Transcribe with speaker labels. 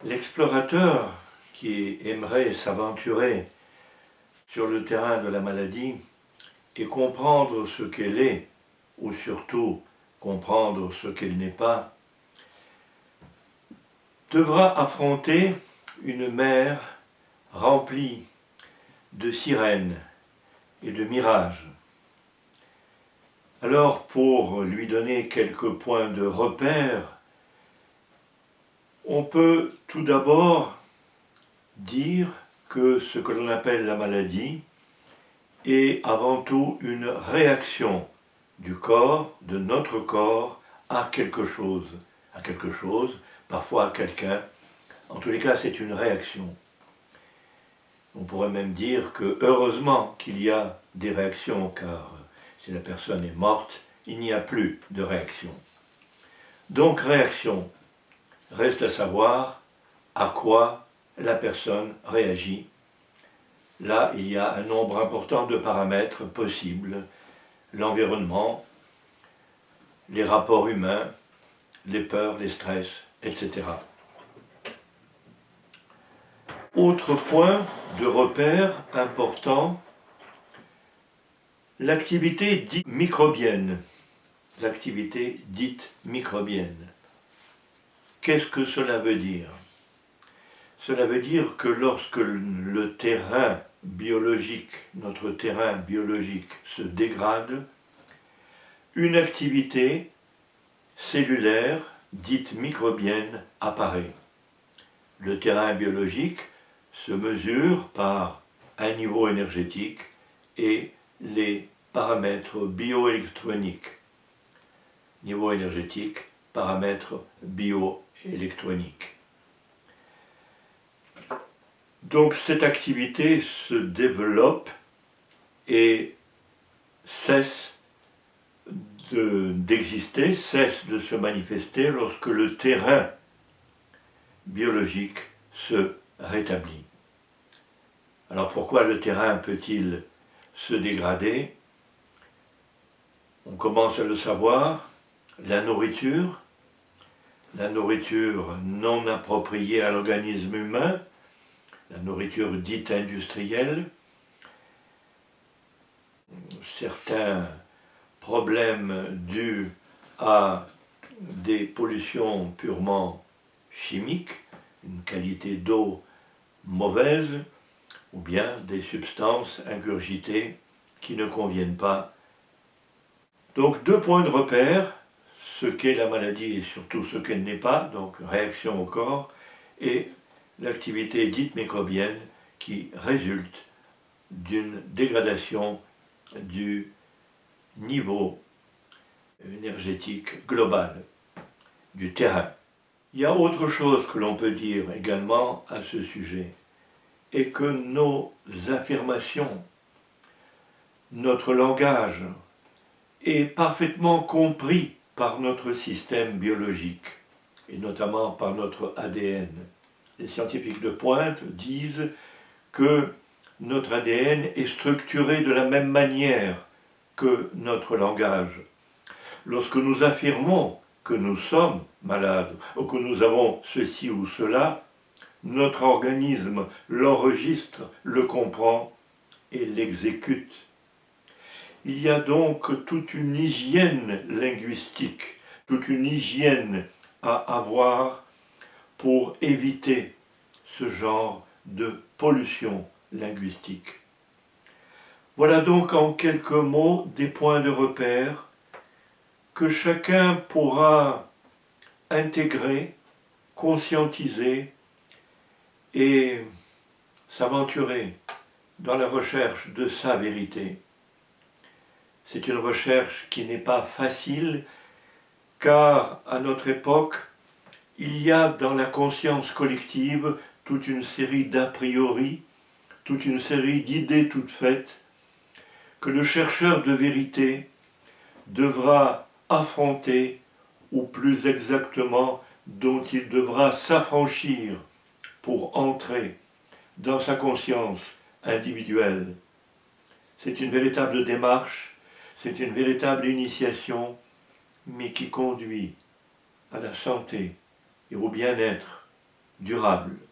Speaker 1: L'explorateur qui aimerait s'aventurer sur le terrain de la maladie et comprendre ce qu'elle est, ou surtout comprendre ce qu'elle n'est pas, devra affronter une mer remplie de sirènes et de mirages. Alors, pour lui donner quelques points de repère, on peut tout d'abord dire que ce que l'on appelle la maladie est avant tout une réaction du corps, de notre corps, à quelque chose, parfois à quelqu'un. En tous les cas, c'est une réaction. On pourrait même dire que heureusement qu'il y a des réactions, car si la personne est morte, il n'y a plus de réaction. Donc réaction, reste à savoir à quoi la personne réagit. Là, il y a un nombre important de paramètres possibles, l'environnement, les rapports humains, les peurs, les stress, etc. Autre point de repère important, l'activité dite microbienne. L'activité dite microbienne. Qu'est-ce que cela veut dire? Cela veut dire que lorsque le terrain biologique, notre terrain biologique se dégrade, une activité cellulaire, dite microbienne, apparaît. Le terrain biologique se mesure par un niveau énergétique et les paramètres bioélectroniques. Niveau énergétique, paramètres bioélectroniques. Donc cette activité se développe et cesse d'exister, cesse de se manifester lorsque le terrain biologique se rétablit. Alors pourquoi le terrain peut-il se dégrader? On commence à le savoir, la nourriture non appropriée à l'organisme humain, la nourriture dite industrielle, certains problèmes dus à des pollutions purement chimiques, une qualité d'eau mauvaise, ou bien des substances ingurgitées qui ne conviennent pas. Donc 2 points de repère, ce qu'est la maladie et surtout ce qu'elle n'est pas, donc réaction au corps, et l'activité dite microbienne qui résulte d'une dégradation du niveau énergétique global du terrain. Il y a autre chose que l'on peut dire également à ce sujet, et que nos affirmations, notre langage est parfaitement compris par notre système biologique, et notamment par notre ADN. Les scientifiques de pointe disent que notre ADN est structuré de la même manière que notre langage. Lorsque nous affirmons que nous sommes malades, ou que nous avons ceci ou cela, notre organisme l'enregistre, le comprend et l'exécute. Il y a donc toute une hygiène linguistique, toute une hygiène à avoir pour éviter ce genre de pollution linguistique. Voilà donc en quelques mots des points de repère que chacun pourra intégrer, conscientiser et s'aventurer dans la recherche de sa vérité. C'est une recherche qui n'est pas facile, car à notre époque, il y a dans la conscience collective toute une série d'a priori, toute une série d'idées toutes faites, que le chercheur de vérité devra affronter, ou plus exactement, dont il devra s'affranchir pour entrer dans sa conscience individuelle. C'est une véritable démarche, c'est une véritable initiation, mais qui conduit à la santé et au bien-être durable.